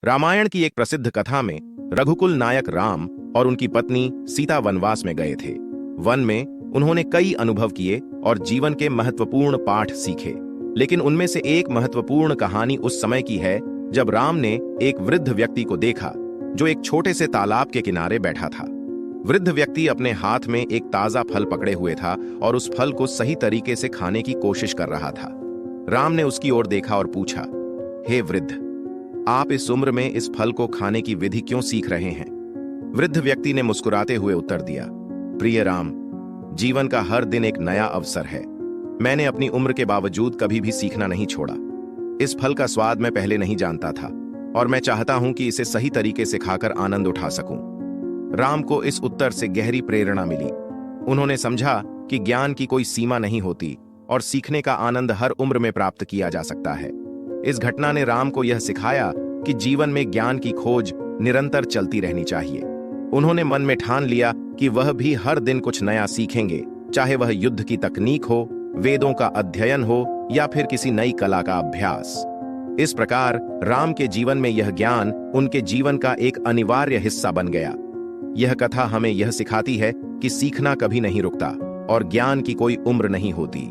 रामायण की एक प्रसिद्ध कथा में रघुकुल नायक राम और उनकी पत्नी सीता वनवास में गए थे। वन में उन्होंने कई अनुभव किए और जीवन के महत्वपूर्ण पाठ सीखे। लेकिन उनमें से एक महत्वपूर्ण कहानी उस समय की है जब राम ने एक वृद्ध व्यक्ति को देखा जो एक छोटे से तालाब के किनारे बैठा था। वृद्ध व्यक्ति अपने हाथ में एक ताजा फल पकड़े हुए था और उस फल को सही तरीके से खाने की कोशिश कर रहा था। राम ने उसकी ओर देखा और पूछा, हे वृद्ध, आप इस उम्र में इस फल को खाने की विधि क्यों सीख रहे हैं? वृद्ध व्यक्ति ने मुस्कुराते हुए उत्तर दिया, प्रिय राम, जीवन का हर दिन एक नया अवसर है। मैंने अपनी उम्र के बावजूद कभी भी सीखना नहीं छोड़ा। इस फल का स्वाद मैं पहले नहीं जानता था और मैं चाहता हूं कि इसे सही तरीके से खाकर आनंद उठा सकूं। राम को इस उत्तर से गहरी प्रेरणा मिली। उन्होंने समझा कि ज्ञान की कोई सीमा नहीं होती और सीखने का आनंद हर उम्र में प्राप्त किया जा सकता है। इस घटना ने राम को यह सिखाया कि जीवन में ज्ञान की खोज निरंतर चलती रहनी चाहिए। उन्होंने मन में ठान लिया कि वह भी हर दिन कुछ नया सीखेंगे, चाहे वह युद्ध की तकनीक हो, वेदों का अध्ययन हो या फिर किसी नई कला का अभ्यास। इस प्रकार राम के जीवन में यह ज्ञान उनके जीवन का एक अनिवार्य हिस्सा बन गया। यह कथा हमें यह सिखाती है कि सीखना कभी नहीं रुकता और ज्ञान की कोई उम्र नहीं होती।